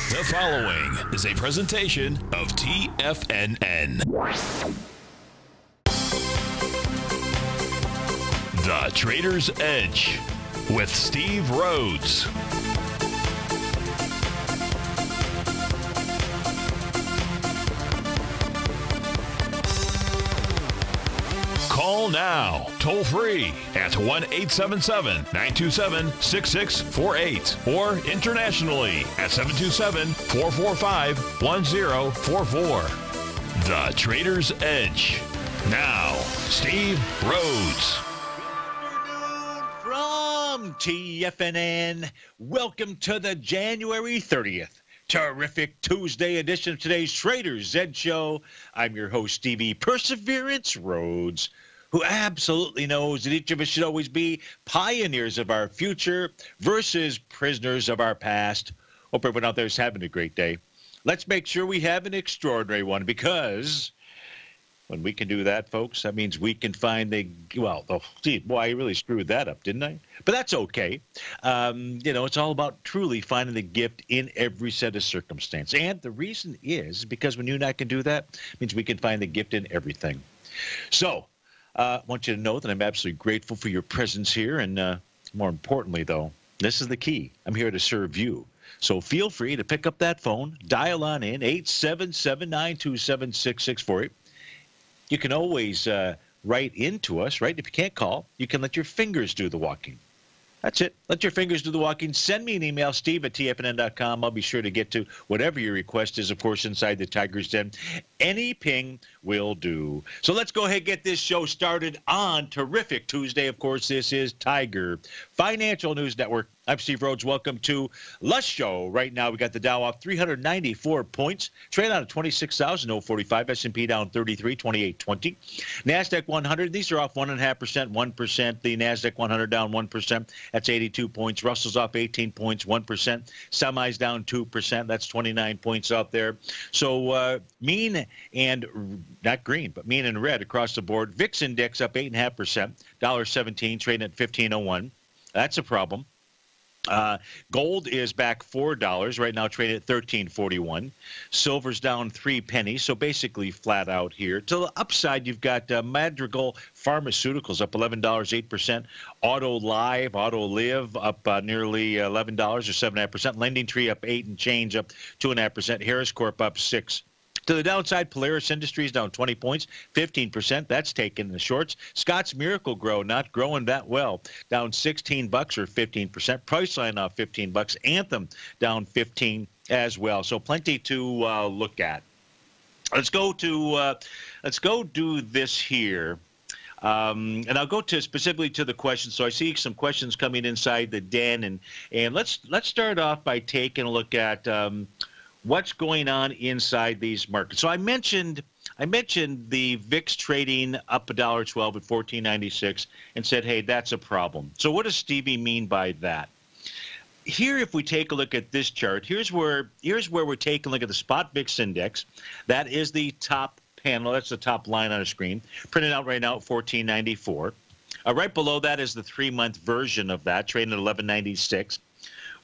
The following is a presentation of TFNN. The Trader's Edge with Steve Rhodes. Call now, toll free at 1-877-927-6648 or internationally at 727-445-1044. The Trader's Edge. Now, Steve Rhodes. From TFNN, welcome to the January 30th. Terrific Tuesday edition of today's Trader's Edge Show. I'm your host, Stevie Perseverance Rhodes, who absolutely knows that each of us should always be pioneers of our future versus prisoners of our past. Hope everyone out there is having a great day. Let's make sure we have an extraordinary one, because when we can do that, folks, that means we can find gee, boy, I really screwed that up, didn't I? But that's okay. It's all about truly finding the gift in every set of circumstance. And the reason is because when you and I can do that, it means we can find the gift in everything. So, I want you to know that I'm absolutely grateful for your presence here. And more importantly, though, this is the key. I'm here to serve you. So feel free to pick up that phone, dial on in, 877-927-6648. You can always write into us, right? If you can't call, you can let your fingers do the walking. That's it. Let your fingers do the walking. Send me an email, steve@tfnn.com. I'll be sure to get to whatever your request is, of course, inside the Tiger's Den. Any ping will do. So let's go ahead and get this show started on terrific Tuesday. Of course, this is Tiger Financial News Network. I'm Steve Rhodes. Welcome to the show. Right now, we got the Dow off 394 points. Trade on at 26,045. S&P down 33, 2820. NASDAQ 100. These are off 1.5%, 1%. The NASDAQ 100 down 1%. That's 82 points. Russell's off 18 points, 1%. Semis down 2%. That's 29 points out there. So mean and not green, but mean and red across the board. VIX index up 8.5%. $1.17, trading at 15.01. That's a problem. Gold is back $4 right now, trading at $13.41. Silver's down 3 pennies, so basically flat out here. To the upside, you've got Madrigal Pharmaceuticals up $11, 8%. Auto Live up nearly $11 or 7.5%. Lending Tree up 8 and change, up 2.5%. Harris Corp up 6. To the downside, Polaris Industries down 20 points, 15%. That's taken the shorts. Scott's Miracle-Gro not growing that well, down $16 or 15%. Priceline off $15. Anthem down 15 as well. So plenty to look at. Let's go do this here. And I'll go to specifically to the questions. So I see some questions coming inside the den, and let's start off by taking a look at what's going on inside these markets. So I mentioned the VIX trading up $1.12 at 14.96 and said, hey, that's a problem. So what does Stevie mean by that? Here, if we take a look at this chart, here's where we're taking a look at the spot VIX index. That is the top panel. That's the top line on the screen. Printed out right now at 14.94. Right below that is the 3-month version of that, trading at 11.96.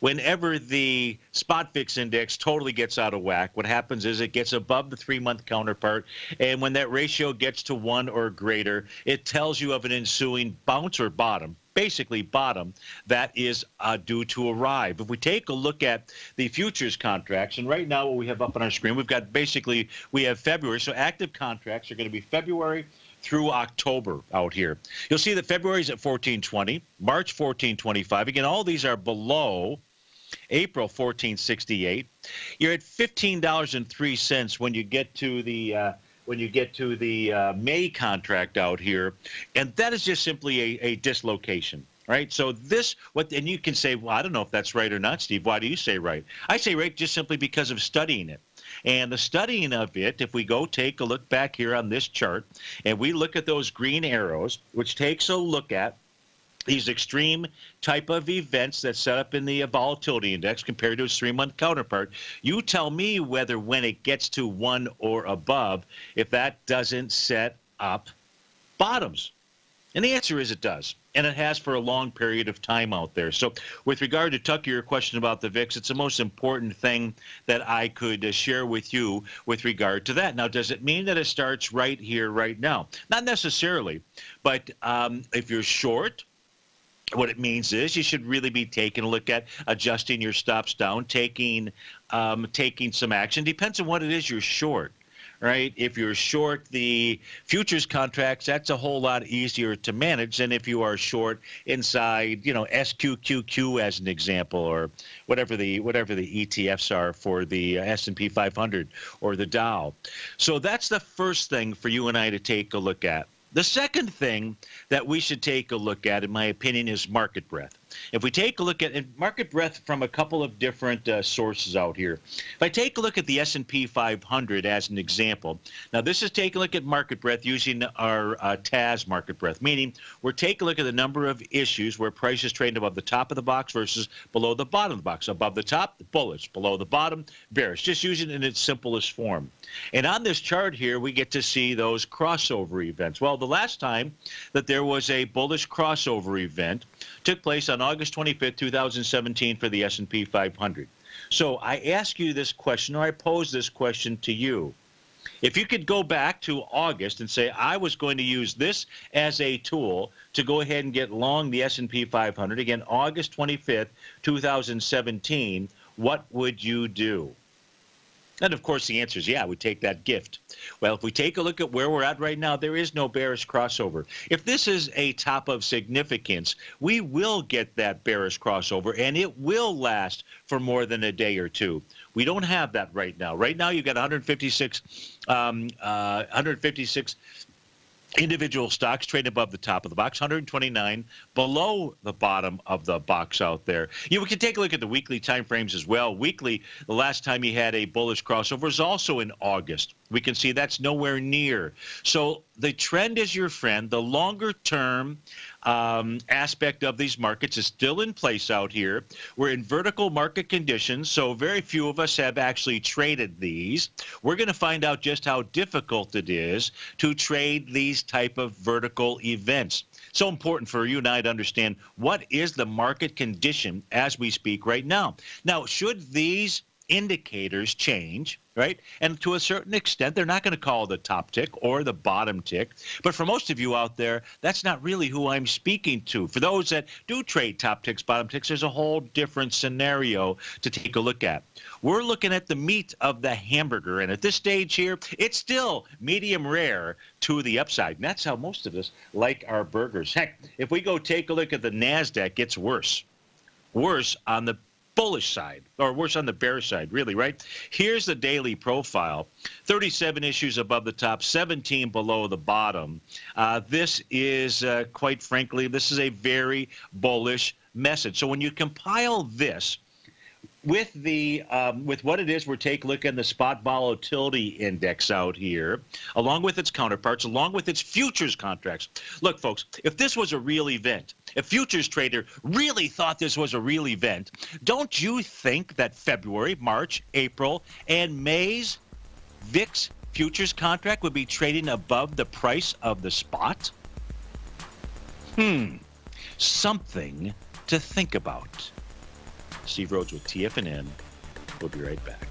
Whenever the spot VIX index totally gets out of whack, what happens is it gets above the 3-month counterpart, and when that ratio gets to 1 or greater, it tells you of an ensuing bounce or bottom, basically bottom, that is due to arrive. If we take a look at the futures contracts, and right now what we have up on our screen, we have February, so active contracts are going to be February through October out here. You'll see that February is at 14.20, March 14.25. Again, all these are below April 14.68. You're at $15.03 when you get to the May contract out here, and that is just simply a dislocation. Right, so and you can say, well, I don't know if that's right or not, Steve. Why do you say right? I say right just simply because of studying it. And the studying of it, if we go take a look back here on this chart, and we look at those green arrows, which takes a look at these extreme type of events that set up in the volatility index compared to its 3-month counterpart, you tell me whether when it gets to 1 or above, if that doesn't set up bottoms. And the answer is it does. and it has for a long period of time out there. So with regard to Tucker, your question about the VIX, it's the most important thing that I could share with you with regard to that. Now, does it mean that it starts right here, right now? Not necessarily, but if you're short, what it means is you should really be taking a look at adjusting your stops down, taking some action. Depends on what it is you're short. Right? If you're short the futures contracts, that's a whole lot easier to manage than if you are short inside, SQQQ as an example, or whatever the ETFs are for the S&P 500 or the Dow. So that's the first thing for you and I to take a look at. The second thing that we should take a look at, in my opinion, is market breadth. If we take a look at market breadth from a couple of different sources out here. If I take a look at the S&P 500 as an example, now this is taking a look at market breadth using our TAS market breadth, meaning we're taking a look at the number of issues where prices trade above the top of the box versus below the bottom of the box. Above the top, bullish. Below the bottom, bearish. Just using it in its simplest form. And on this chart here, we get to see those crossover events. Well, the last time that there was a bullish crossover event took place on August 25th, 2017 for the S&P 500. So I ask you this question, or I pose this question to you. If you could go back to August and say, I was going to use this as a tool to go ahead and get long the S&P 500, again, August 25th, 2017, what would you do? And, of course, the answer is, yeah, we take that gift. Well, if we take a look at where we're at right now, there is no bearish crossover. If this is a top of significance, we will get that bearish crossover, and it will last for more than a day or two. We don't have that right now. Right now, you've got 156 individual stocks trade above the top of the box, 129 below the bottom of the box out there. We can take a look at the weekly time frames as well. Weekly, the last time you had a bullish crossover is also in August. We can see that's nowhere near. So the trend is your friend. The longer term aspect of these markets is still in place out here. We're in vertical market conditions, so very few of us have actually traded these. We're going to find out just how difficult it is to trade these type of vertical events. So important for you and I to understand what is the market condition as we speak right now. Now, should these indicators change, right? And to a certain extent, they're not going to call the top tick or the bottom tick. But for most of you out there, that's not really who I'm speaking to. For those that do trade top ticks, bottom ticks, there's a whole different scenario to take a look at. We're looking at the meat of the hamburger. And at this stage here, it's still medium rare to the upside. And that's how most of us like our burgers. Heck, if we go take a look at the NASDAQ, it's worse. Worse on the bullish side, or worse on the bearish side, really, right? Here's the daily profile. 37 issues above the top, 17 below the bottom. This is, quite frankly, this is a very bullish message. So when you compile this with the with what it is, we're taking a look at the spot volatility index out here, along with its counterparts, along with its futures contracts. Look, folks, if this was a real event, if futures trader really thought this was a real event, don't you think that February, March, April, and May's VIX futures contract would be trading above the price of the spot? Something to think about. Steve Rhodes with TFNN. We'll be right back.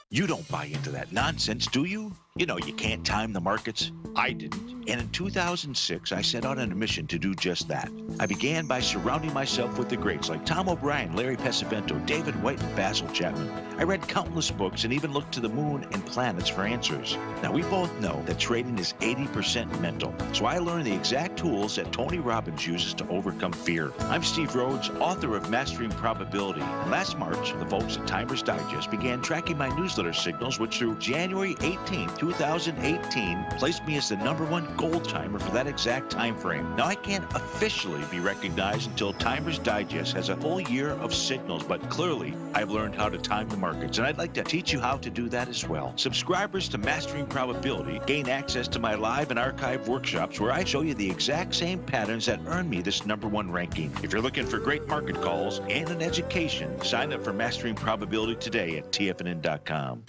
You don't buy into that nonsense, do you? You know you can't time the markets. I didn't. And in 2006, I set out on a mission to do just that. I began by surrounding myself with the greats like Tom O'Brien, Larry Pesavento, David White, and Basil Chapman. I read countless books and even looked to the moon and planets for answers. Now, we both know that trading is 80% mental. So I learned the exact tools that Tony Robbins uses to overcome fear. I'm Steve Rhodes, author of Mastering Probability. And last March, the folks at Timers Digest began tracking my newsletter signals, which through January 18th, 2018 placed me as the #1 gold timer for that exact time frame. Now, I can't officially be recognized until Timers Digest has a full year of signals, but clearly I've learned how to time the markets, and I'd like to teach you how to do that as well. Subscribers to Mastering Probability gain access to my live and archive workshops where I show you the exact same patterns that earn me this #1 ranking. If you're looking for great market calls and an education, sign up for Mastering Probability today at TFNN.com.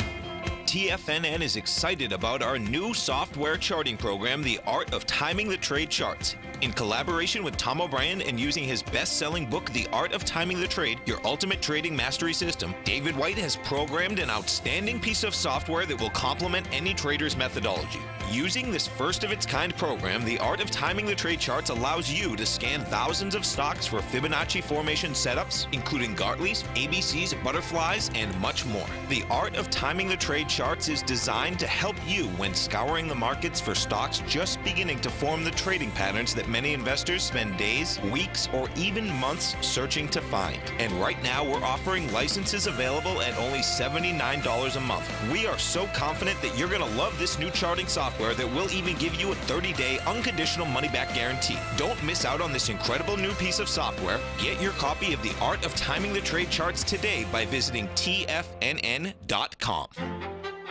TFNN is excited about our new software charting program, The Art of Timing the Trade Charts. In collaboration with Tom O'Brien and using his best-selling book, The Art of Timing the Trade, Your Ultimate Trading Mastery System, David White has programmed an outstanding piece of software that will complement any trader's methodology. Using this first-of-its-kind program, The Art of Timing the Trade Charts allows you to scan thousands of stocks for Fibonacci formation setups, including Gartley's, ABC's, butterflies, and much more. The Art of Timing the Trade Charts is designed to help you when scouring the markets for stocks just beginning to form the trading patterns that many investors spend days, weeks, or even months searching to find. And right now, we're offering licenses available at only $79 a month. We are so confident that you're going to love this new charting software that will even give you a 30-day unconditional money-back guarantee. Don't miss out on this incredible new piece of software. Get your copy of The Art of Timing the Trade Charts today by visiting TFNN.com.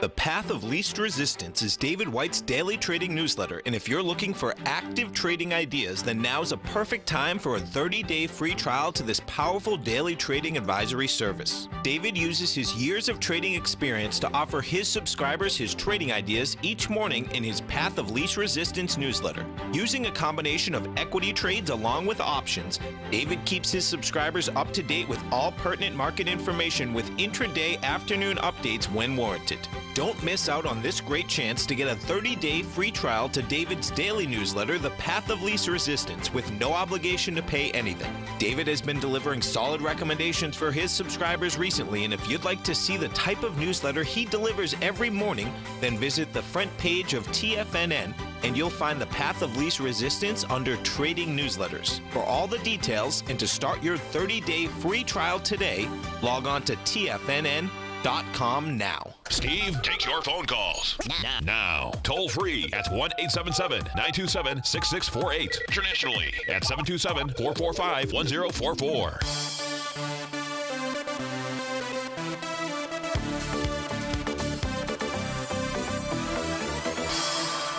The Path of Least Resistance is David White's daily trading newsletter, and if you're looking for active trading ideas, then now's a perfect time for a 30-day free trial to this powerful daily trading advisory service. David uses his years of trading experience to offer his subscribers his trading ideas each morning in his Path of Least Resistance newsletter. Using a combination of equity trades along with options, David keeps his subscribers up to date with all pertinent market information with intraday afternoon updates when warranted. Don't miss out on this great chance to get a 30-day free trial to David's daily newsletter, The Path of Least Resistance, with no obligation to pay anything. David has been delivering solid recommendations for his subscribers recently, and if you'd like to see the type of newsletter he delivers every morning, then visit the front page of TFNN and you'll find The Path of Least Resistance under Trading Newsletters. For all the details and to start your 30-day free trial today, log on to TFNN.com now. Steve takes your phone calls. Now. Toll free at 1-877-927-6648. Internationally at 727-445-1044.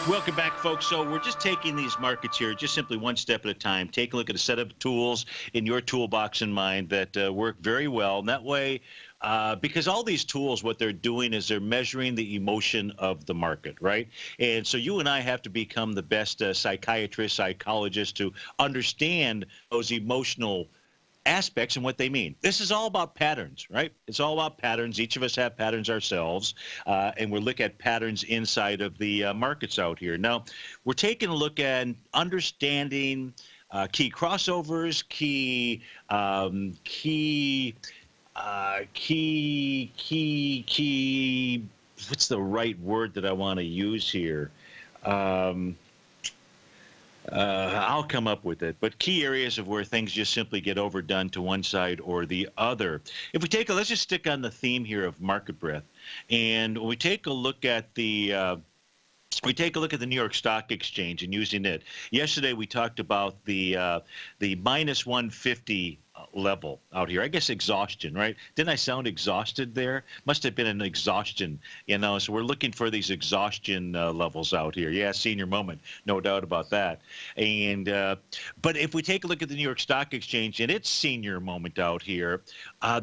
Welcome back, folks. So we're just taking these markets here just simply one step at a time. Take a look at a set of tools in your toolbox in mind that work very well. And that way, because all these tools, what they're doing is they're measuring the emotion of the market, right? And so you and I have to become the best psychiatrists, psychologists to understand those emotional aspects and what they mean. This is all about patterns, right? It's all about patterns. Each of us have patterns ourselves, and we'll look at patterns inside of the markets out here. Now, we're taking a look at understanding key crossovers, key, what's the right word that I want to use here? I'll come up with it, but key areas of where things just simply get overdone to one side or the other. If we take let's just stick on the theme here of market breadth, and when we take a look at the New York Stock Exchange and using it. Yesterday we talked about the minus 150 level out here. I guess exhaustion, right? Didn't I sound exhausted there? Must have been an exhaustion, you know. So we're looking for these exhaustion levels out here. Yeah, senior moment, no doubt about that. And but if we take a look at the New York Stock Exchange and its senior moment out here,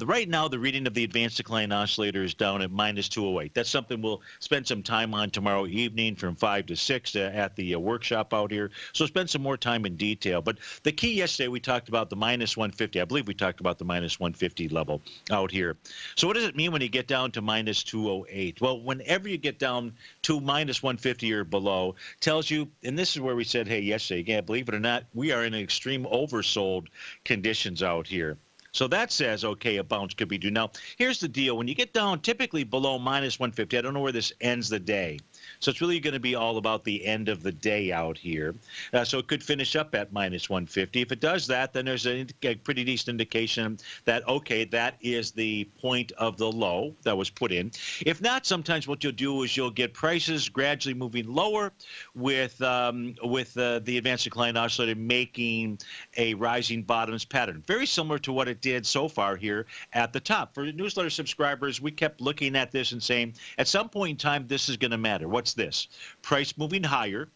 right now the reading of the advanced decline oscillator is down at minus 208. That's something we'll spend some time on tomorrow evening from 5 to 6 at the workshop out here. So spend some more time in detail. But the key yesterday, we talked about the minus 150. I believe we talked about the minus 150 level out here. So what does it mean when you get down to minus 208? Well, whenever you get down to minus 150 or below, tells you, and this is where we said, hey, yesterday, yeah, believe it or not, we are in extreme oversold conditions out here. So that says, okay, a bounce could be due. Now, here's the deal. When you get down typically below minus 150, I don't know where this ends the day. So it's really going to be all about the end of the day out here. So it could finish up at minus 150. If it does that, then there's a pretty decent indication that, okay, that is the point of the low that was put in. If not, sometimes what you'll do is you'll get prices gradually moving lower with the advanced decline oscillator making a rising bottoms pattern. Very similar to what it did so far here at the top. For newsletter subscribers, we kept looking at this and saying, at some point in time, this is going to matter. What's this? Price moving higher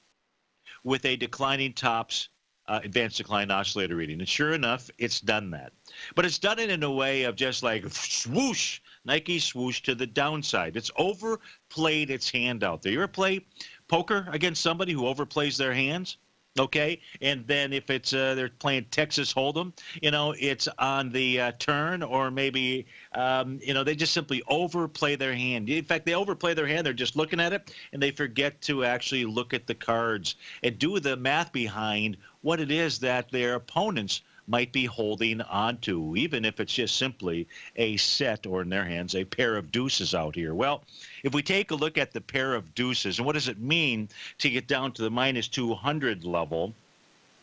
with a declining tops advanced decline oscillator reading. And sure enough, it's done that. But it's done it in a way of just like swoosh, Nike swoosh to the downside. It's overplayed its hand out there. You ever play poker against somebody who overplays their hands? Okay, and then if it's they're playing Texas Hold'em, it's on the turn, or maybe they just simply overplay their hand. In fact, they overplay their hand. They're just looking at it, and they forget to actually look at the cards and do the math behind what it is that their opponents might be holding onto, even if it's just simply a set, or in their hands, a pair of deuces out here. Well, if we take a look at the pair of deuces, and what does it mean to get down to the minus 200 level?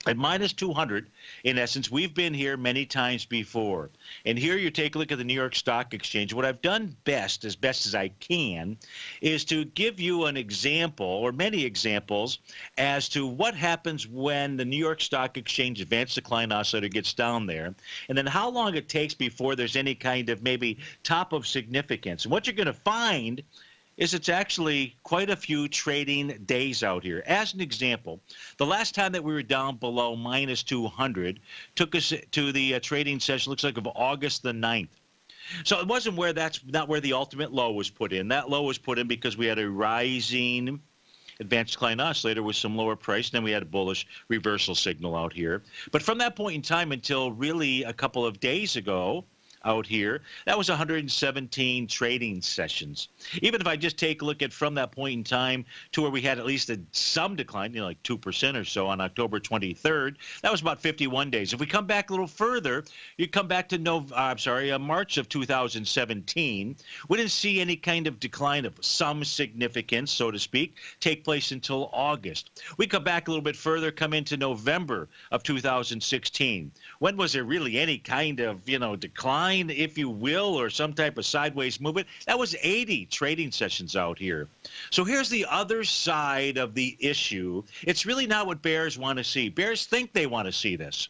At minus 200, in essence, we've been here many times before. And here you take a look at the New York Stock Exchange. What I've done best as I can, is to give you an example, or many examples, as to what happens when the New York Stock Exchange advanced decline oscillator gets down there, and then how long it takes before there's any kind of maybe top of significance. And what you're going to find is it's actually quite a few trading days out here. As an example, the last time that we were down below minus 200 took us to the trading session, looks like, of August the 9th. So it wasn't where that's not where the ultimate low was put in. That low was put in because we had a rising advanced decline oscillator with some lower price, and then we had a bullish reversal signal out here. But from that point in time until really a couple of days ago, out here, that was 117 trading sessions. Even if I just take a look at from that point in time to where we had at least some decline, like 2% or so on October 23rd, that was about 51 days. If we come back a little further, you come back to March of 2017, we didn't see any kind of decline of some significance, so to speak, take place until August. We come back a little bit further, come into November of 2016. When was there really any kind of, decline, if you will, or some type of sideways movement? That was 80 trading sessions out here. So here's the other side of the issue. It's really not what bears want to see. Bears think they want to see this.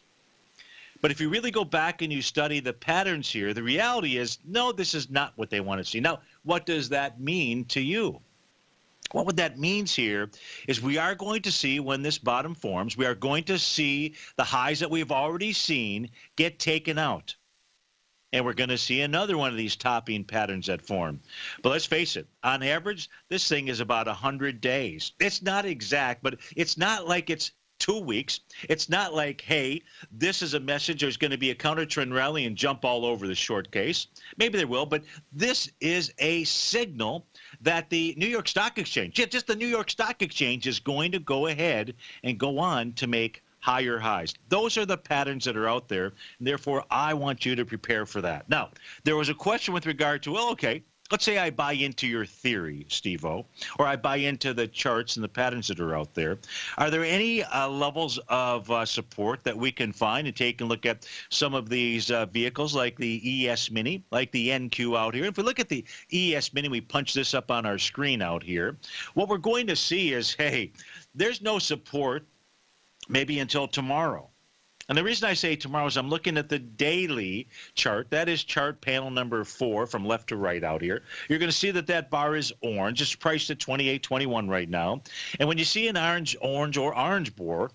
But if you really go back and you study the patterns here, the reality is, no, this is not what they want to see. Now, what does that mean to you? What that means here is we are going to see, when this bottom forms, we are going to see the highs that we've already seen get taken out. And we're going to see another one of these topping patterns that form. But let's face it, on average, this thing is about 100 days. It's not exact, but it's not like it's 2 weeks. It's not like, hey, this is a message, there's going to be a counter trend rally and jump all over the short case. Maybe there will, but this is a signal that the New York Stock Exchange, just the New York Stock Exchange, is going to go ahead and go on to make higher highs. Those are the patterns that are out there, and therefore I want you to prepare for that. Now, there was a question with regard to, well, okay, let's say I buy into your theory, Steve-O, or I buy into the charts and the patterns that are out there. Are there any levels of support that we can find and take a look at some of these vehicles like the ES Mini, like the NQ out here? If we look at the ES Mini, we punch this up on our screen out here. What we're going to see is, hey, there's no support maybe until tomorrow. And the reason I say tomorrow is I'm looking at the daily chart. That is chart panel number 4 from left to right out here. You're going to see that that bar is orange. It's priced at 28.21 right now. And when you see an orange bar,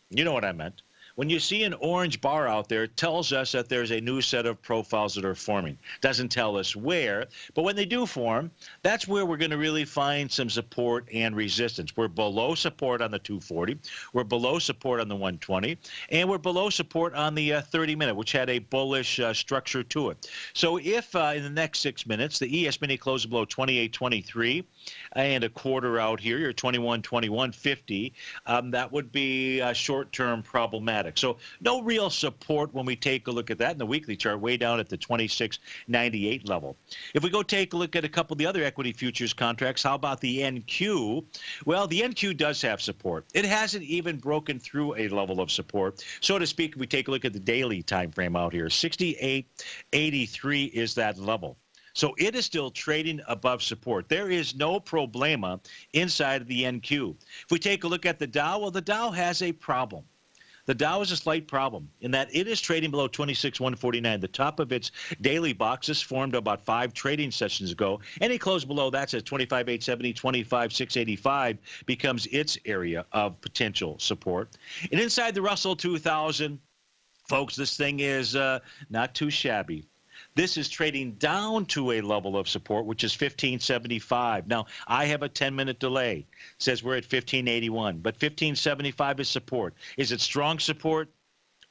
you know what I meant. When you see an orange bar out there, it tells us that there's a new set of profiles that are forming. Doesn't tell us where, but when they do form, that's where we're going to really find some support and resistance. We're below support on the 240, we're below support on the 120, and we're below support on the 30-minute, which had a bullish structure to it. So if in the next 6 minutes, the ES Mini closes below 28.23 and a quarter out here, you're 21.2150, that would be short-term problematic. static. So no real support when we take a look at that in the weekly chart, way down at the 26.98 level. If we go take a look at a couple of the other equity futures contracts, how about the NQ? Well, the NQ does have support. It hasn't even broken through a level of support, so to speak. If we take a look at the daily time frame out here, 68.83 is that level. So it is still trading above support. There is no problema inside of the NQ. If we take a look at the Dow, well, the Dow has a problem. The Dow is a slight problem in that it is trading below 26,149. The top of its daily box is formed about 5 trading sessions ago. Any close below that's at 25,870, 25,685 becomes its area of potential support. And inside the Russell 2000, folks, this thing is not too shabby. This is trading down to a level of support, which is 1575. Now, I have a 10-minute delay. It says we're at 1581, but 1575 is support. Is it strong support?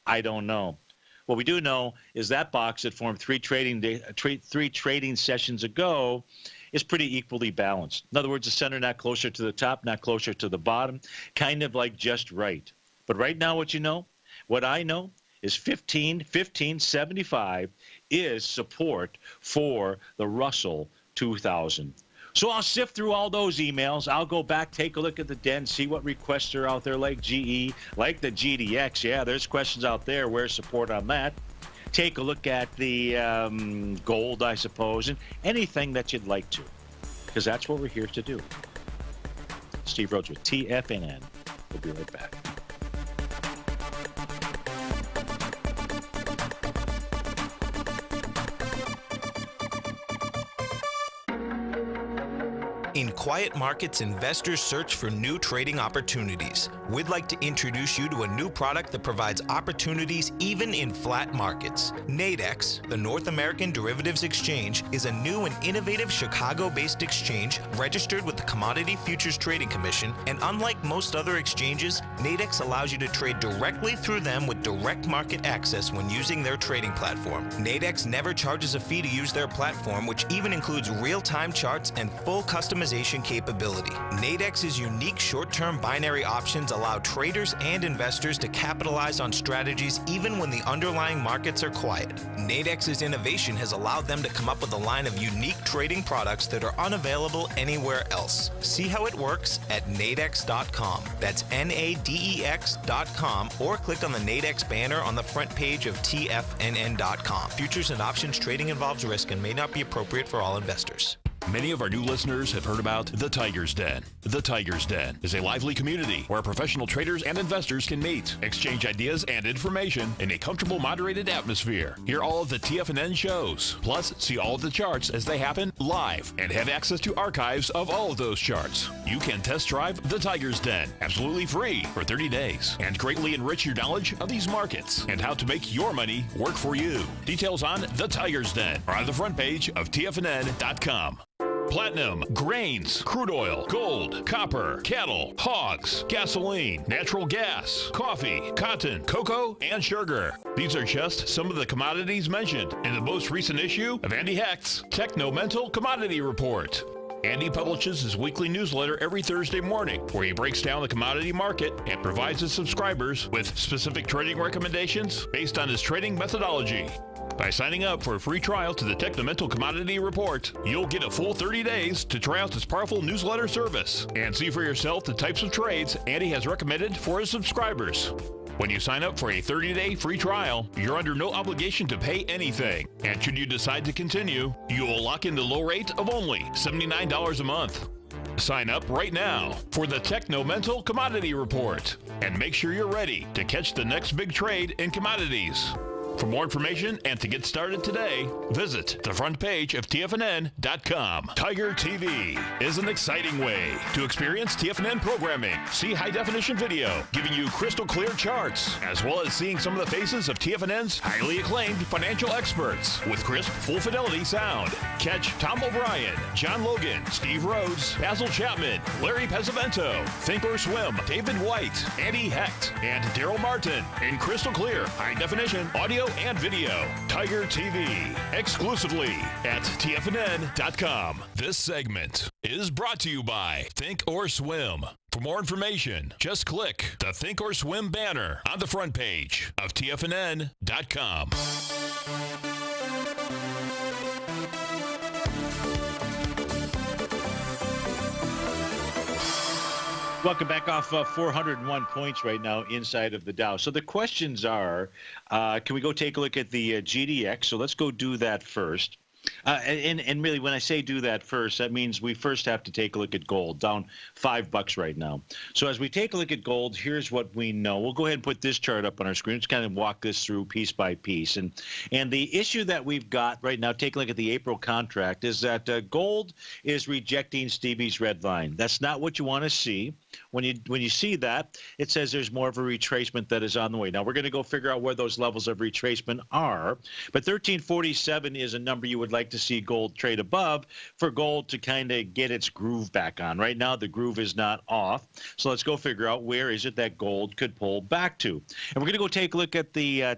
I don't know. What we do know is that box that formed three trading sessions ago is pretty equally balanced. In other words, the center not closer to the top, not closer to the bottom, kind of like just right. But right now, what I know is 1575 is support for the Russell 2000. So I'll sift through all those emails. I'll go back, take a look at the den, see what requests are out there like GE, like the GDX. Yeah, there's questions out there. Where's support on that? Take a look at the gold, I suppose, and anything that you'd like to, because that's what we're here to do. Steve Rhodes with TFNN. We'll be right back. In quiet markets, investors search for new trading opportunities. We'd like to introduce you to a new product that provides opportunities even in flat markets. Nadex, the North American Derivatives Exchange, is a new and innovative Chicago-based exchange registered with the Commodity Futures Trading Commission, and unlike most other exchanges, Nadex allows you to trade directly through them with direct market access when using their trading platform. Nadex never charges a fee to use their platform, which even includes real-time charts and full customization capability. Nadex's unique short-term binary options allow traders and investors to capitalize on strategies even when the underlying markets are quiet. Nadex's innovation has allowed them to come up with a line of unique trading products that are unavailable anywhere else. See how it works at nadex.com. That's NADEX.com, or click on the Nadex banner on the front page of TFNN.com. Futures and options trading involves risk and may not be appropriate for all investors. Many of our new listeners have heard about the Tiger's Den. The Tiger's Den is a lively community where professional traders and investors can meet, exchange ideas and information in a comfortable, moderated atmosphere. Hear all of the TFNN shows, plus see all of the charts as they happen live, and have access to archives of all of those charts. You can test drive the Tiger's Den absolutely free for 30 days and greatly enrich your knowledge of these markets and how to make your money work for you. Details on the Tiger's Den are on the front page of TFNN.com. Platinum, grains, crude oil, gold, copper, cattle, hogs, gasoline, natural gas, coffee, cotton, cocoa, and sugar. These are just some of the commodities mentioned in the most recent issue of Andy Hecht's Techno-Mental Commodity Report. Andy publishes his weekly newsletter every Thursday morning, where he breaks down the commodity market and provides his subscribers with specific trading recommendations based on his trading methodology. By signing up for a free trial to the Techno-Mental Commodity Report, you'll get a full 30 days to try out this powerful newsletter service and see for yourself the types of trades Andy has recommended for his subscribers. When you sign up for a 30-day free trial, you're under no obligation to pay anything. And should you decide to continue, you will lock in the low rate of only $79 a month. Sign up right now for the Techno-Mental Commodity Report and make sure you're ready to catch the next big trade in commodities. For more information and to get started today, visit the front page of TFNN.com. Tiger TV is an exciting way to experience TFNN programming. See high-definition video giving you crystal clear charts, as well as seeing some of the faces of TFNN's highly acclaimed financial experts with crisp, full-fidelity sound. Catch Tom O'Brien, John Logan, Steve Rhodes, Basil Chapman, Larry Pesavento, Think or Swim, David White, Andy Hecht, and Daryl Martin in crystal clear, high-definition audio and video. Tiger TV, exclusively at TFNN.com. This segment is brought to you by Think or Swim. For more information, just click the Think or Swim banner on the front page of TFNN.com. Welcome back off 401 points right now inside of the Dow. So the questions are, can we go take a look at the GDX? So let's go do that first. And really, when I say do that first, that means we first have to take a look at gold, down $5 right now. So as we take a look at gold, here's what we know. We'll go ahead and put this chart up on our screen. Let's kind of walk this through piece by piece. And the issue that we've got right now, take a look at the April contract, is that gold is rejecting Stevie's red line. That's not what you want to see. When you see that, it says there's more of a retracement that is on the way. Now, we're going to go figure out where those levels of retracement are. But 1347 is a number you would like to see gold trade above for gold to kind of get its groove back on. Right now, the groove is not off. So let's go figure out where is it that gold could pull back to. And we're going to go take a look at the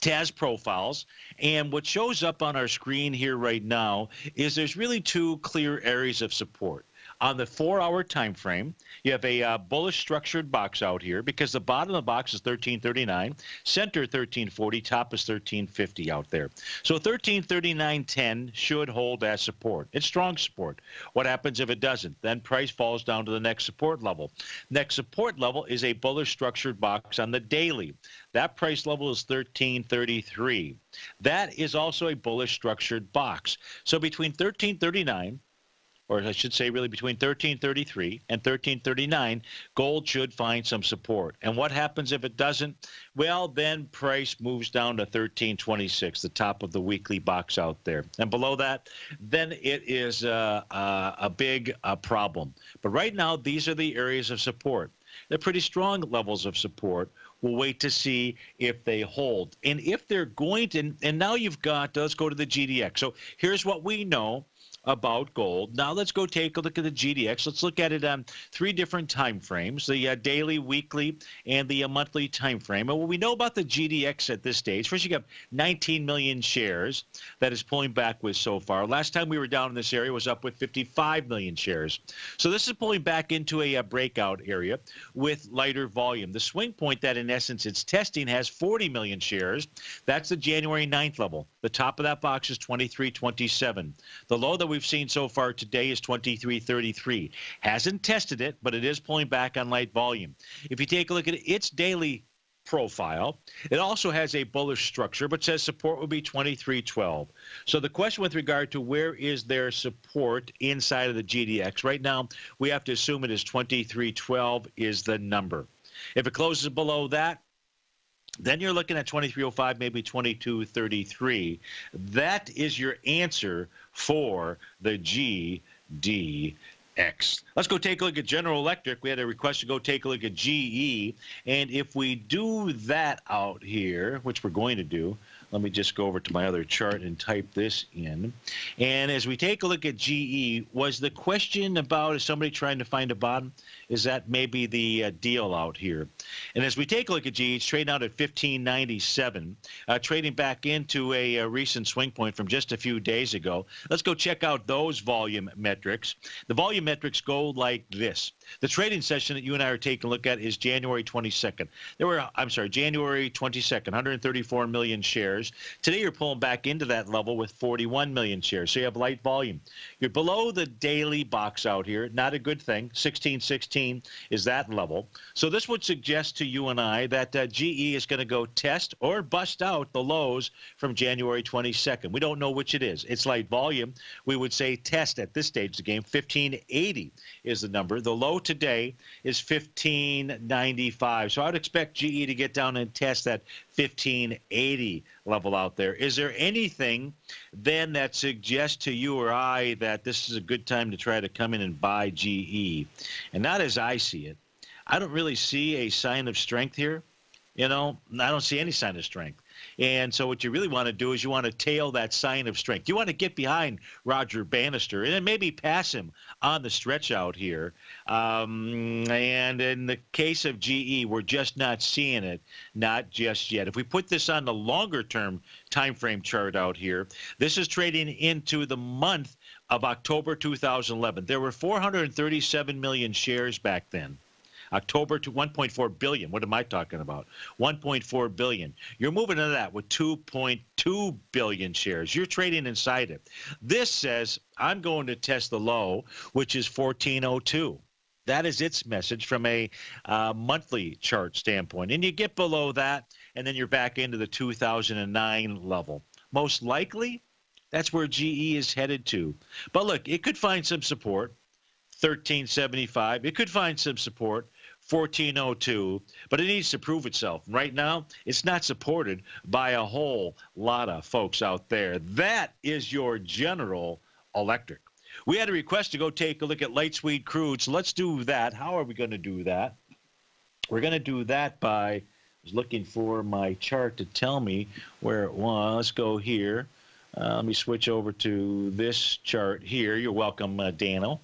TAS profiles, and what shows up on our screen here right now is there's really two clear areas of support. On the 4-hour time frame, you have a bullish structured box out here because the bottom of the box is 1339, center 1340, top is 1350 out there. So 1339.10 should hold as support. It's strong support. What happens if it doesn't? Then price falls down to the next support level. Next support level is a bullish structured box on the daily. That price level is 1333. That is also a bullish structured box. So between 1339, or I should say really between 1333 and 1339, gold should find some support. And what happens if it doesn't? Well, then price moves down to 1326, the top of the weekly box out there. And below that, then it is a big problem. But right now, these are the areas of support. They're pretty strong levels of support. We'll wait to see if they hold. And if they're going to, and now you've got, let's go to the GDX. So here's what we know about gold. Now let's go take a look at the GDX. Let's look at it on 3 different time frames, the daily, weekly, and the monthly time frame. And what we know about the GDX at this stage, first you got 19 million shares that is pulling back with so far. Last time we were down in this area was up with 55 million shares. So this is pulling back into a breakout area with lighter volume. The swing point that in essence it's testing has 40 million shares. That's the January 9th level. The top of that box is 2327. The low that we've seen so far today is 2333. Hasn't tested it, but it is pulling back on light volume. If you take a look at its daily profile, it also has a bullish structure, but says support will be 2312. So the question with regard to where is their support inside of the GDX, right now we have to assume it is 2312 is the number. If it closes below that, then you're looking at 2305, maybe 2233. That is your answer for the GDX. Let's go take a look at General Electric. We had a request to go take a look at GE. And if we do that out here, which we're going to do, let me just go over to my other chart and type this in. And as we take a look at GE, was the question about, is somebody trying to find a bottom? Is that maybe the deal out here? And as we take a look at GE, it's trading out at 1597, trading back into a recent swing point from just a few days ago. Let's go check out those volume metrics. The volume metrics go like this. The trading session that you and I are taking a look at is January 22nd. January 22nd, 134 million shares. Today you're pulling back into that level with 41 million shares. So you have light volume. You're below the daily box out here. Not a good thing. 1616 is that level. So this would suggest to you and I that GE is going to go test or bust out the lows from January 22nd. We don't know which it is. It's light volume. We would say test at this stage of the game. 1580 is the number. The low today is 1595. So I would expect GE to get down and test that 1580 level out there. Is there anything then that suggests to you or I that this is a good time to try to come in and buy GE? And not as I see it. I don't really see a sign of strength here. You know, I don't see any sign of strength. And so what you really want to do is you want to tail that sign of strength. You want to get behind Roger Bannister and then maybe pass him on the stretch out here. And in the case of GE, we're just not seeing it, not just yet. If we put this on the longer-term time frame chart out here, this is trading into the month of October 2011. There were 437 million shares back then. October to 1.4 billion. What am I talking about? 1.4 billion. You're moving into that with 2.2 billion shares. You're trading inside it. This says I'm going to test the low, which is 1402. That is its message from a monthly chart standpoint. And you get below that, and then you're back into the 2009 level. Most likely, that's where GE is headed to. But look, it could find some support, 1375. It could find some support, 1402, but it needs to prove itself. Right now, it's not supported by a whole lot of folks out there. That is your General Electric. We had a request to go take a look at light sweet crude, so let's do that. How are we going to do that? We're going to do that by, I was looking for my chart to tell me where it was. Let's go here. Let me switch over to this chart here. You're welcome, Danny,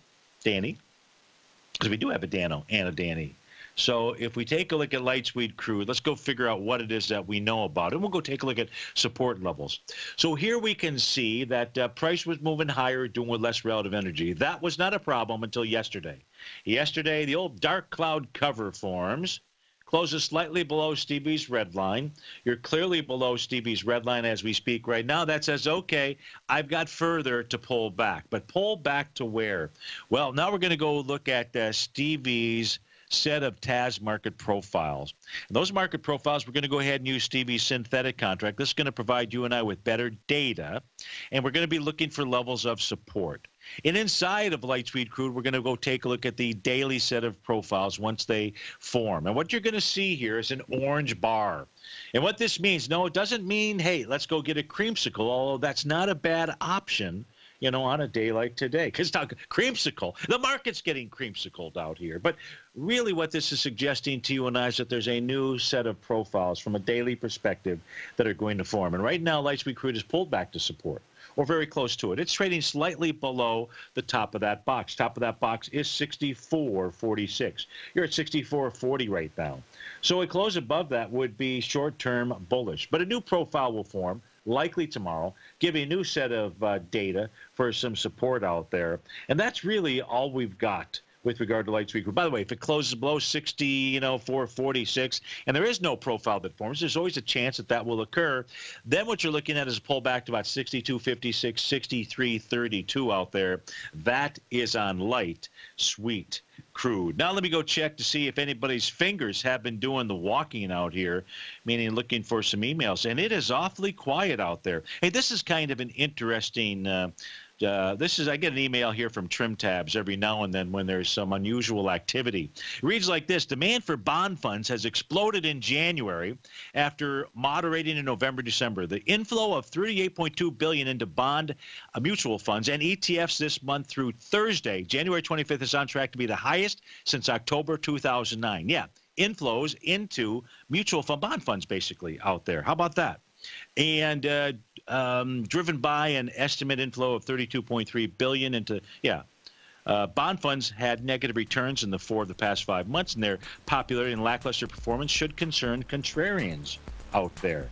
because we do have a Dano and a Danny. So if we take a look at light sweet crude, let's go figure out what it is that we know about. And we'll go take a look at support levels. So here we can see that price was moving higher, doing with less relative energy. That was not a problem until yesterday. Yesterday, the old dark cloud cover forms. Closes slightly below Stevie's red line. You're clearly below Stevie's red line as we speak right now. That says, okay, I've got further to pull back. But pull back to where? Well, now we're going to go look at Stevie's set of TAS market profiles. And those market profiles, we're going to go ahead and use Stevie's synthetic contract. This is going to provide you and I with better data, and we're going to be looking for levels of support. And inside of light sweet crude, we're going to go take a look at the daily set of profiles once they form. And what you're going to see here is an orange bar. And what this means, no, it doesn't mean, hey, let's go get a creamsicle, although that's not a bad option, you know, on a day like today. Because creamsicle, the market's getting creamsicled out here. But really what this is suggesting to you and I is that there's a new set of profiles from a daily perspective that are going to form. And right now, light sweet crude is pulled back to support, or very close to it. It's trading slightly below the top of that box. Top of that box is 64.46. You're at 64.40 right now. So a close above that would be short-term bullish. But a new profile will form, likely tomorrow, give a new set of data for some support out there. And that's really all we've got with regard to light sweet crude. By the way, if it closes below 446, and there is no profile that forms, there's always a chance that that will occur. Then what you're looking at is a pullback to about 62.56, 63.32 out there. That is on light sweet crude. Now let me go check to see if anybody's fingers have been doing the walking out here, meaning looking for some emails. And it is awfully quiet out there. Hey, this is kind of an interesting I get an email here from Trim Tabs every now and then when there's some unusual activity. It reads like this: demand for bond funds has exploded in January after moderating in November, December. The inflow of $38.2 billion into bond mutual funds and ETFs this month through Thursday, January 25th, is on track to be the highest since October 2009. Yeah, inflows into mutual fund bond funds basically out there. How about that? And driven by an estimate inflow of $32.3 billion into, bond funds had negative returns in 4 of the past 5 months, and their popularity and lackluster performance should concern contrarians out there.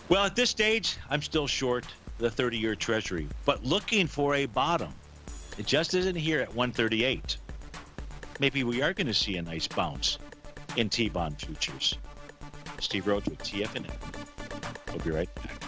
Well, at this stage, I'm still short the 30-year Treasury, but looking for a bottom. It just isn't here at 138. Maybe we are going to see a nice bounce in T-bond futures. Steve Rhodes with TFNN. We'll be right back.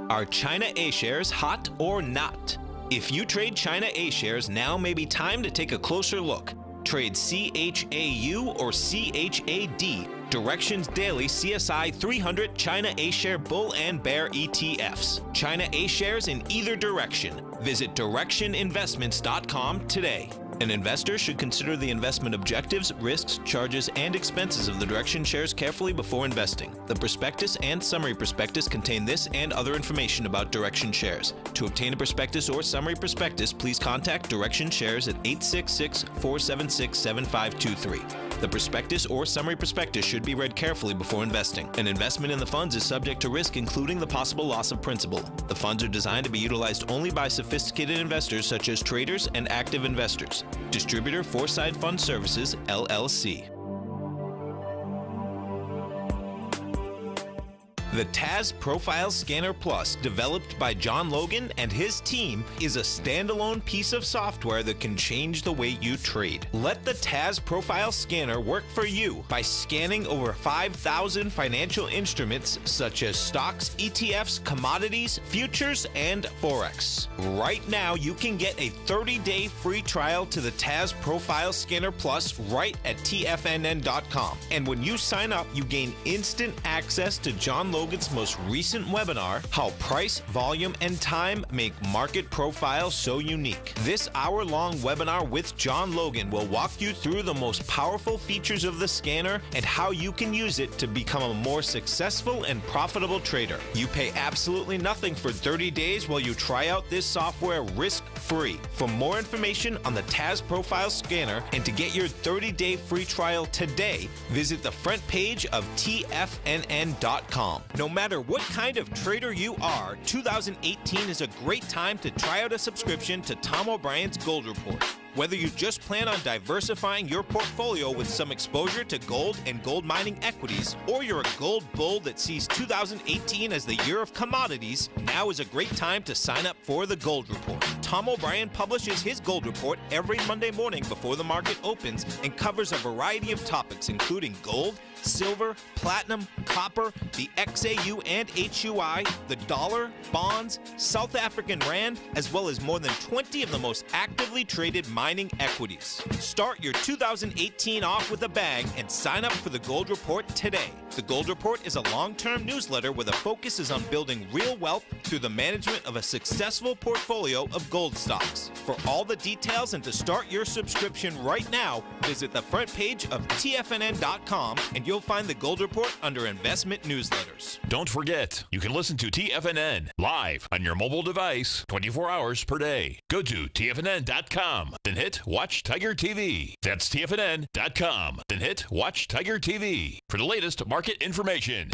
Are China A shares hot or not? If you trade China A shares, now may be time to take a closer look. Trade CHAU or CHAD, Directions Daily CSI 300 China A share bull and bear ETFs. China A shares in either direction. Visit directioninvestments.com today. An investor should consider the investment objectives, risks, charges, and expenses of the direction shares carefully before investing. The prospectus and summary prospectus contain this and other information about direction shares. To obtain a prospectus or summary prospectus, please contact Direction Shares at 866-476-7523. The prospectus or summary prospectus should be read carefully before investing. An investment in the funds is subject to risk, including the possible loss of principal. The funds are designed to be utilized only by sophisticated investors such as traders and active investors. Distributor Foreside Fund Services, LLC. The TAS Profile Scanner Plus, developed by John Logan and his team, is a standalone piece of software that can change the way you trade. Let the TAS Profile Scanner work for you by scanning over 5,000 financial instruments such as stocks, ETFs, commodities, futures, and Forex. Right now, you can get a 30-day free trial to the TAS Profile Scanner Plus right at TFNN.com. And when you sign up, you gain instant access to John Logan's most recent webinar, How Price, Volume, and Time Make Market Profiles So Unique. This hour-long webinar with John Logan will walk you through the most powerful features of the scanner and how you can use it to become a more successful and profitable trader. You pay absolutely nothing for 30 days while you try out this software risk-free. For more information on the TAS Profile Scanner and to get your 30-day free trial today, visit the front page of TFNN.com. No matter what kind of trader you are, 2018 is a great time to try out a subscription to Tom O'Brien's Gold Report. Whether you just plan on diversifying your portfolio with some exposure to gold and gold mining equities, or you're a gold bull that sees 2018 as the year of commodities, now is a great time to sign up for the Gold Report. Tom O'Brien publishes his Gold Report every Monday morning before the market opens and covers a variety of topics including gold, silver, platinum, copper, the XAU and HUI, the dollar, bonds, South African rand, as well as more than 20 of the most actively traded mining equities. Start your 2018 off with a bang and sign up for the Gold Report today. The Gold Report is a long-term newsletter where the focus is on building real wealth through the management of a successful portfolio of gold stocks. For all the details and to start your subscription right now, visit the front page of TFNN.com and you'll find the Gold Report under Investment Newsletters. Don't forget, you can listen to TFNN live on your mobile device 24 hours per day. Go to TFNN.com, then hit Watch Tiger TV. That's TFNN.com, then hit Watch Tiger TV for the latest market information.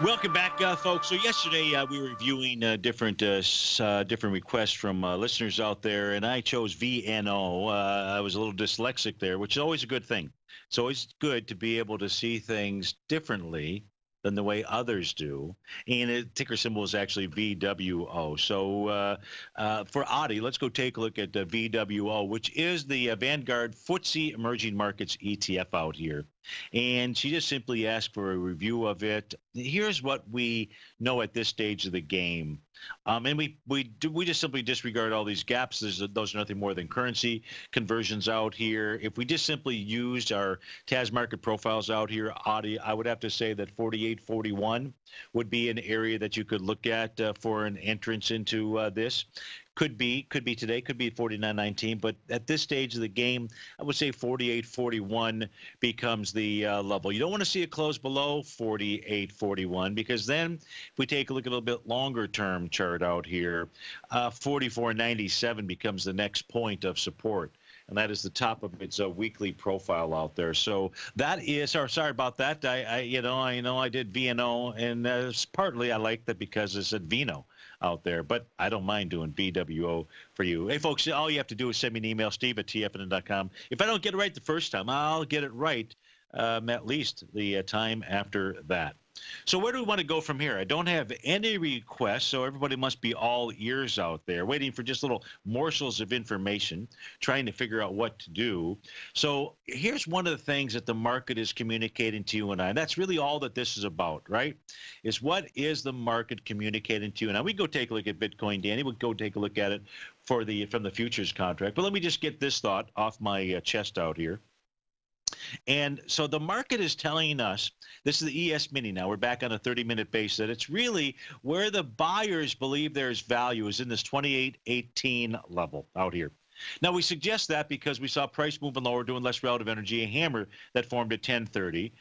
Welcome back, folks. So yesterday we were reviewing different requests from listeners out there, and I chose VNO. I was a little dyslexic there, which is always a good thing. It's always good to be able to see things differently than the way others do. And the ticker symbol is actually VWO. So for Audie, let's go take a look at VWO, which is the Vanguard FTSE Emerging Markets ETF out here. And she just simply asked for a review of it. Here's what we know at this stage of the game. And we just simply disregard all these gaps. Those are nothing more than currency conversions out here. If we just simply used our TAS market profiles out here, Audie, I would have to say that 48.41 would be an area that you could look at for an entrance into this. Could be today, could be 49.19, but at this stage of the game, I would say 48.41 becomes the level. You don't want to see it close below 48.41 because then if we take a look at a little bit longer term chart out here, 44.97 becomes the next point of support. And that is the top of its weekly profile out there. So that is, sorry about that. I did VNO, and partly I like that because it said Vino out there, but I don't mind doing BWO for you. Hey, folks, all you have to do is send me an email, steve@tfnn.com. If I don't get it right the first time, I'll get it right at least the time after that. So where do we want to go from here? I don't have any requests, so everybody must be all ears out there, waiting for just little morsels of information, trying to figure out what to do. So here's one of the things that the market is communicating to you and I. And that's really all that this is about, right? Is what is the market communicating to you and I? We go take a look at Bitcoin, Danny. We'll go take a look at it from the futures contract. But let me just get this thought off my chest out here. And so the market is telling us, this is the ES mini now, we're back on a 30-minute base, that it's really where the buyers believe there's value is in this 28.18 level out here. Now, we suggest that because we saw price moving lower, doing less relative energy, a hammer that formed at 10:30.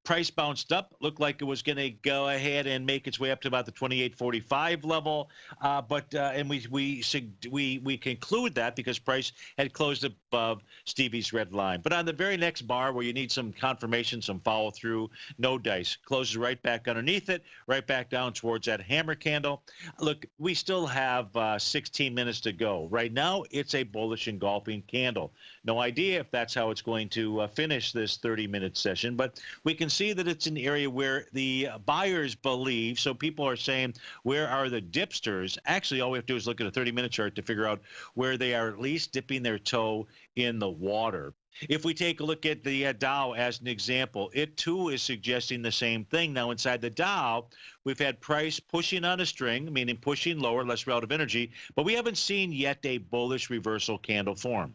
Price bounced up, looked like it was going to go ahead and make its way up to about the 28.45 level. And we conclude that because price had closed above Stevie's red line. But on the very next bar where you need some confirmation, some follow through, no dice. Closes right back underneath it, right back down towards that hammer candle. Look, we still have 16 minutes to go. Right now, it's a bullish engulfing candle. No idea if that's how it's going to finish this 30-minute session, but we can see that it's an area where the buyers believe. So people are saying, where are the dipsters? Actually, all we have to do is look at a 30-minute chart to figure out where they are at least dipping their toe in the water. If we take a look at the Dow as an example, it too is suggesting the same thing. Now, inside the Dow, we've had price pushing on a string, meaning pushing lower, less relative energy, but we haven't seen yet a bullish reversal candle form.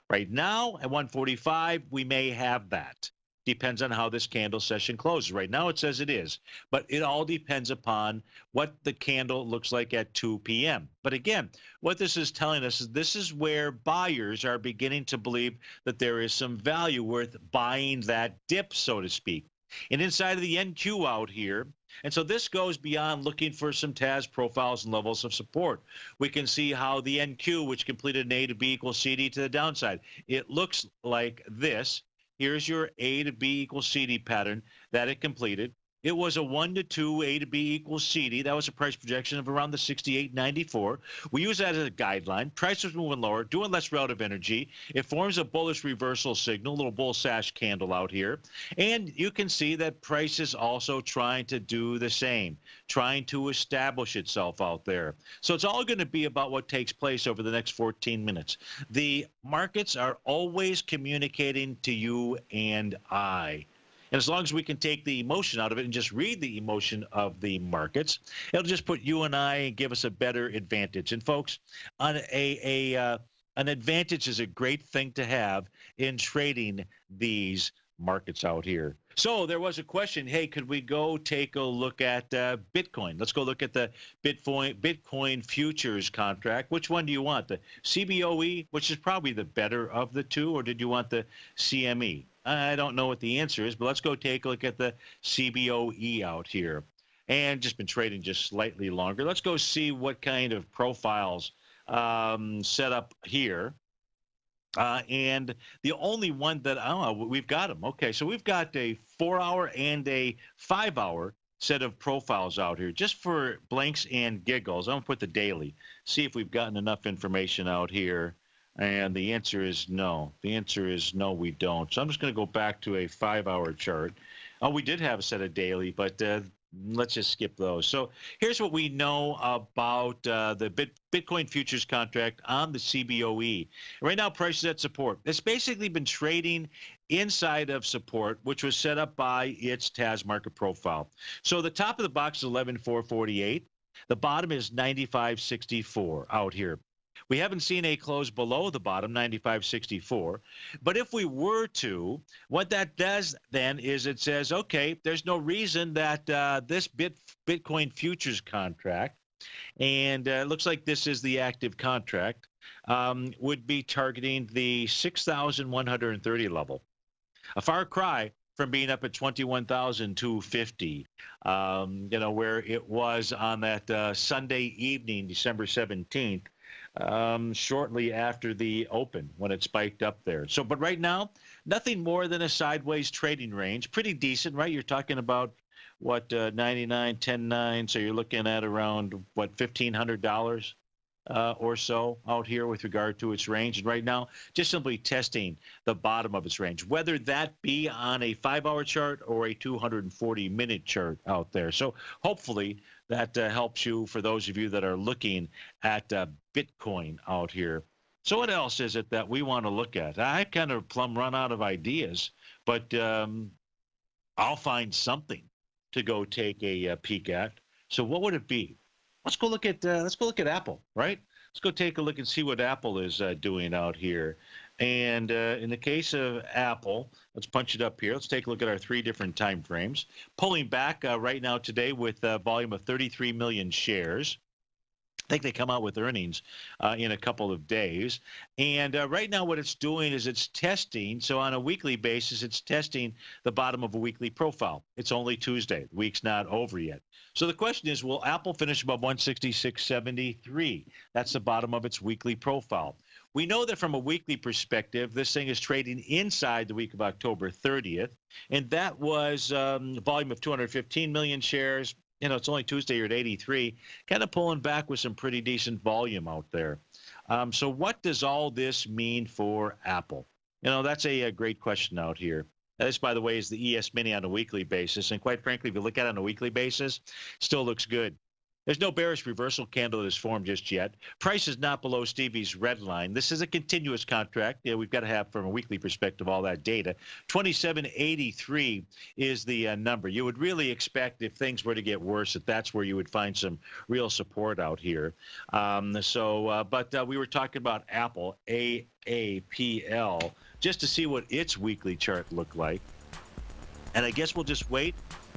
Right now, at 145, we may have that. Depends on how this candle session closes. Right now, it says it is, but it all depends upon what the candle looks like at 2 p.m. But again, what this is telling us is this is where buyers are beginning to believe that there is some value worth buying that dip, so to speak. And inside of the NQ out here, and so this goes beyond looking for some TAS profiles and levels of support. We can see how the NQ, which completed an A to B equals CD to the downside, it looks like this. Here's your A to B equals CD pattern that it completed. It was a 1 to 2 A to B equals CD. That was a price projection of around the 68.94. We use that as a guideline. Price was moving lower, doing less relative energy. It forms a bullish reversal signal, a little bull sash candle out here. And you can see that price is also trying to do the same, trying to establish itself out there. So it's all going to be about what takes place over the next 14 minutes. The markets are always communicating to you and I. And as long as we can take the emotion out of it and just read the emotion of the markets, it'll just put you and I and give us a better advantage. And folks, on an advantage is a great thing to have in trading these markets out here. So there was a question, hey, could we go take a look at Bitcoin? Let's go look at the Bitcoin futures contract. Which one do you want? The CBOE, which is probably the better of the two, or did you want the CME? I don't know what the answer is, but let's go take a look at the CBOE out here. And just been trading just slightly longer. Let's go see what kind of profiles set up here. And the only one that, we've got them. Okay, so we've got a 4-hour and a 5-hour set of profiles out here, just for blanks and giggles. I'm going to put the daily, see if we've gotten enough information out here. And the answer is no. The answer is no, we don't. So I'm just going to go back to a 5-hour chart. Oh, we did have a set of daily, but let's just skip those. So here's what we know about the Bitcoin futures contract on the CBOE. Right now, price is at support. It's basically been trading inside of support, which was set up by its TAS market profile. So the top of the box is 11,448. The bottom is 95.64 out here. We haven't seen a close below the bottom, 95.64. But if we were to, what that does then is it says, okay, there's no reason that this Bitcoin futures contract, and it looks like this is the active contract, would be targeting the 6,130 level. A far cry from being up at 21,250, you know, where it was on that Sunday evening, December 17th. Shortly after the open when it spiked up there. So, but right now, nothing more than a sideways trading range. Pretty decent, right? You're talking about, what, 99, 10.9, so you're looking at around, what, $1,500 or so out here with regard to its range. And right now, just simply testing the bottom of its range, whether that be on a 5-hour chart or a 240-minute chart out there. So hopefully that helps you for those of you that are looking at Bitcoin out here. So what else is it that we want to look at? I kind of plumb run out of ideas, but I'll find something to go take a peek at. So what would it be? Let's go look at Apple, right? Let's go take a look and see what Apple is doing out here. And in the case of Apple, let's punch it up here. Let's take a look at our 3 different time frames. Pulling back right now today with a volume of 33 million shares. I think they come out with earnings in a couple of days. And right now what it's doing is it's testing. So on a weekly basis, it's testing the bottom of a weekly profile. It's only Tuesday. The week's not over yet. So the question is, will Apple finish above 166.73? That's the bottom of its weekly profile. We know that from a weekly perspective, this thing is trading inside the week of October 30th. And that was volume of 215 million shares. You know, it's only Tuesday, you're at 83, kind of pulling back with some pretty decent volume out there. So what does all this mean for Apple? You know, that's a great question out here. This, by the way, is the ES Mini on a weekly basis. And quite frankly, if you look at it on a weekly basis, still looks good. There's no bearish reversal candle that is formed just yet. Price is not below Stevie's red line. This is a continuous contract. Yeah, we've got to have, from a weekly perspective, all that data. 2783 is the number. You would really expect, if things were to get worse, that that's where you would find some real support out here. But we were talking about Apple, AAPL, just to see what its weekly chart looked like. And I guess we'll just wait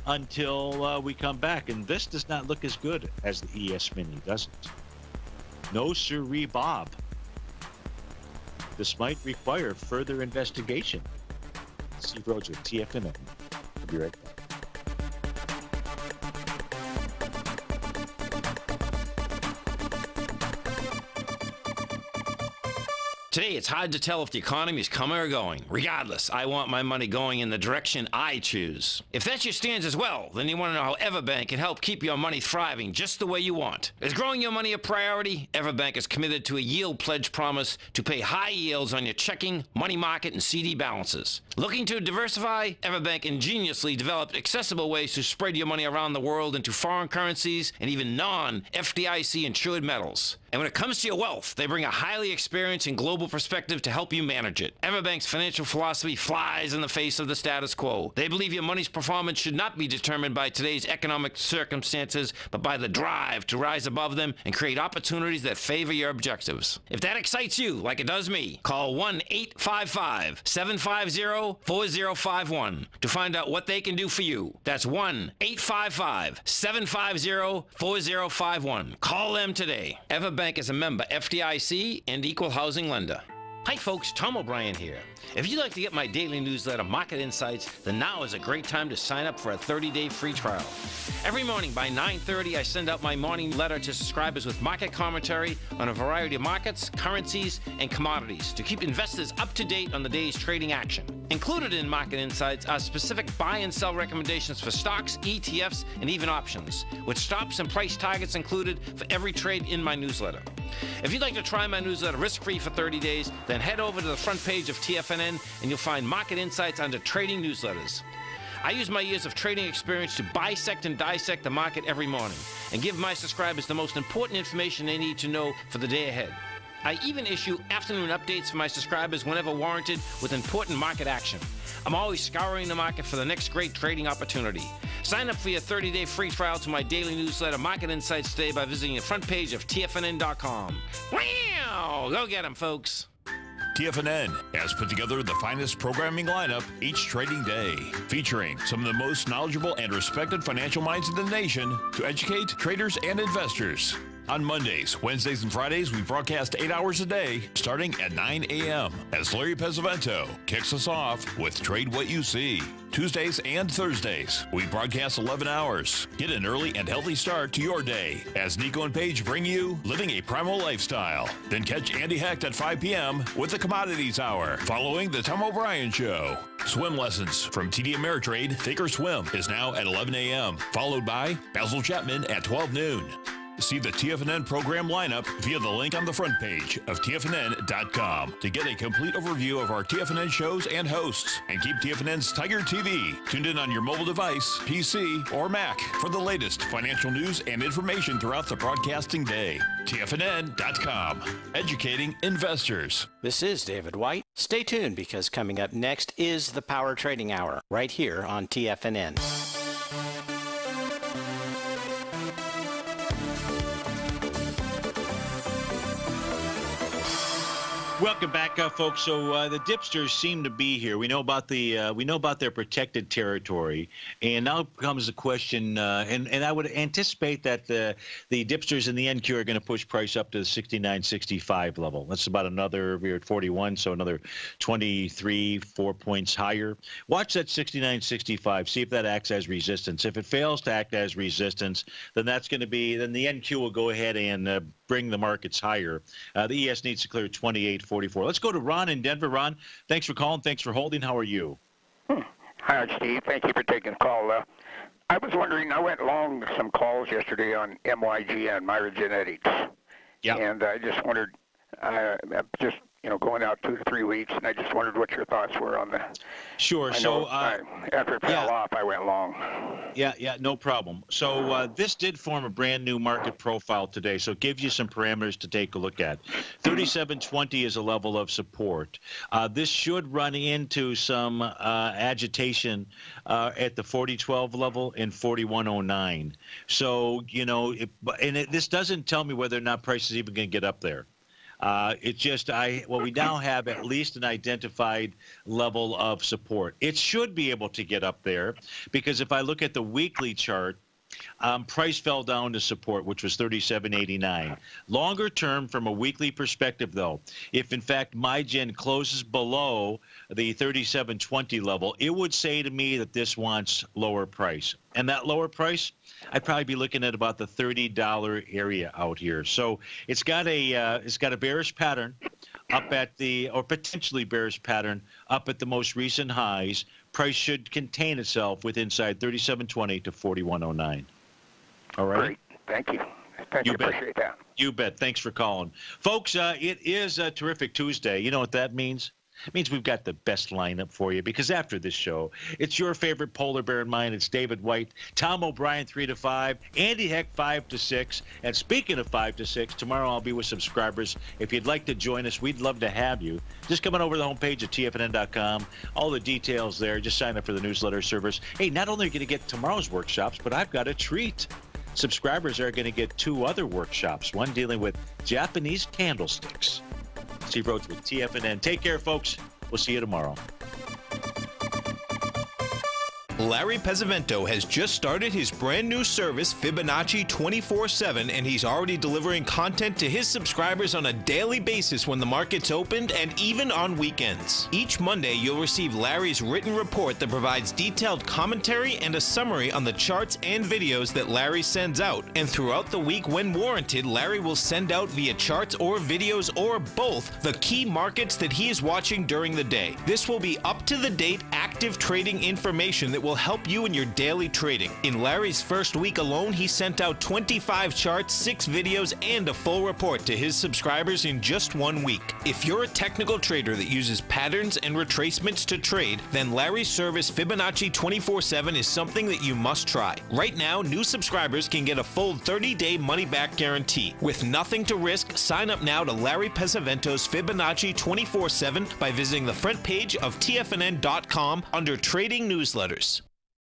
until we come back. And this does not look as good as the ES Mini, does it? No sirree, Bob. This might require further investigation. Steve Rhodes with TFNN. We'll be right back. Today, it's hard to tell if the economy is coming or going. Regardless, I want my money going in the direction I choose. If that's your stance as well, then you want to know how Everbank can help keep your money thriving just the way you want. Is growing your money a priority? Everbank is committed to a yield pledge promise to pay high yields on your checking, money market, and CD balances. Looking to diversify? Everbank ingeniously developed accessible ways to spread your money around the world into foreign currencies and even non-FDIC insured metals. And when it comes to your wealth, they bring a highly experienced and global perspective to help you manage it. Everbank's financial philosophy flies in the face of the status quo. They believe your money's performance should not be determined by today's economic circumstances, but by the drive to rise above them and create opportunities that favor your objectives. If that excites you, like it does me, call 1-855-750-4051 to find out what they can do for you. That's 1-855-750-4051. Call them today. Everbank is a member FDIC and equal housing lender. Hi folks, Tom O'Brien here. If you'd like to get my daily newsletter, Market Insights, then now is a great time to sign up for a 30-day free trial. Every morning by 9:30, I send out my morning letter to subscribers with market commentary on a variety of markets, currencies, and commodities to keep investors up to date on the day's trading action. Included in Market Insights are specific buy and sell recommendations for stocks, ETFs, and even options, with stops and price targets included for every trade in my newsletter. If you'd like to try my newsletter risk-free for 30 days, then head over to the front page of TFNN and you'll find Market Insights under Trading Newsletters. I use my years of trading experience to bisect and dissect the market every morning and give my subscribers the most important information they need to know for the day ahead. I even issue afternoon updates for my subscribers whenever warranted with important market action. I'm always scouring the market for the next great trading opportunity. Sign up for your 30-day free trial to my daily newsletter, Market Insights, today by visiting the front page of TFNN.com. Wow! Go get them, folks. TFNN has put together the finest programming lineup each trading day, featuring some of the most knowledgeable and respected financial minds in the nation to educate traders and investors. On Mondays, Wednesdays, and Fridays, we broadcast 8 hours a day, starting at 9 a.m. as Larry Pesavento kicks us off with Trade What You See. Tuesdays and Thursdays, we broadcast 11 hours. Get an early and healthy start to your day as Nico and Paige bring you Living a Primal Lifestyle. Then catch Andy Hecht at 5 p.m. with the Commodities Hour, following the Tom O'Brien Show. Swim lessons from TD Ameritrade Thinkorswim is now at 11 a.m., followed by Basil Chapman at 12 noon. See the TFNN program lineup via the link on the front page of TFNN.com to get a complete overview of our TFNN shows and hosts. And keep TFNN's Tiger TV tuned in on your mobile device, PC, or Mac for the latest financial news and information throughout the broadcasting day. TFNN.com, educating investors. This is David White. Stay tuned because coming up next is the Power Trading Hour right here on TFNN. Welcome back, folks. So the dipsters seem to be here. We know about their protected territory, and now comes the question. And I would anticipate that the dipsters in the NQ are going to push price up to the 69.65 level. That's about another. We're at 41, so another 4 points higher. Watch that 69.65. See if that acts as resistance. If it fails to act as resistance, then that's going to be. Then the NQ will go ahead and bring the markets higher. The ES needs to clear 28.44. Let's go to Ron in Denver. Ron, thanks for calling. Thanks for holding. How are you? Hi, Steve. Thank you for taking the call. I was wondering, I went long some calls yesterday on MYGN, Myra Genetics. Yeah. And I just wondered, going out 2 to 3 weeks, and I just wondered what your thoughts were on the. Sure. After it fell off, I went long. Yeah, no problem. So this did form a brand new market profile today, so it gives you some parameters to take a look at. 37.20 is a level of support. This should run into some agitation at the 40.12 level and 41.09. So, this doesn't tell me whether or not price is even going to get up there. It's just we now have at least an identified level of support. It should be able to get up there because if I look at the weekly chart, price fell down to support, which was 37.89. Longer term, from a weekly perspective, though, if in fact MyGen closes below the 37.20 level, it would say to me that this wants lower price. And that lower price, I'd probably be looking at about the $30 area out here. So it's got a bearish pattern up at or potentially bearish pattern up at the most recent highs. Price should contain itself with inside 37.20 to 41.09. All right. Great. Thank you. Thank you. Appreciate that. You bet. Thanks for calling, folks. It is a terrific Tuesday. You know what that means? It means we've got the best lineup for you because after this show, it's your favorite polar bear in mine. It's David White, Tom O'Brien 3 to 5, Andy Heck 5 to 6. And speaking of 5 to 6, tomorrow I'll be with subscribers. If you'd like to join us, we'd love to have you. Just come on over to the homepage at TFNN.com. All the details there. Just sign up for the newsletter service. Hey, not only are you going to get tomorrow's workshops, but I've got a treat. Subscribers are going to get 2 other workshops, one dealing with Japanese candlesticks. Steve Rhodes with TFNN. Take care, folks. We'll see you tomorrow. Larry Pesavento has just started his brand new service, Fibonacci 24/7, and he's already delivering content to his subscribers on a daily basis when the market's opened and even on weekends. Each Monday, you'll receive Larry's written report that provides detailed commentary and a summary on the charts and videos that Larry sends out. And throughout the week, when warranted, Larry will send out via charts or videos or both the key markets that he is watching during the day. This will be up-to-the-date active trading information that will help you in your daily trading. In Larry's first week alone, he sent out 25 charts, 6 videos, and a full report to his subscribers in just 1 week. If you're a technical trader that uses patterns and retracements to trade, then Larry's service Fibonacci 24/7 is something that you must try. Right now, new subscribers can get a full 30-day money-back guarantee. With nothing to risk, sign up now to Larry Pesavento's Fibonacci 24/7 by visiting the front page of TFNN.com under Trading Newsletters.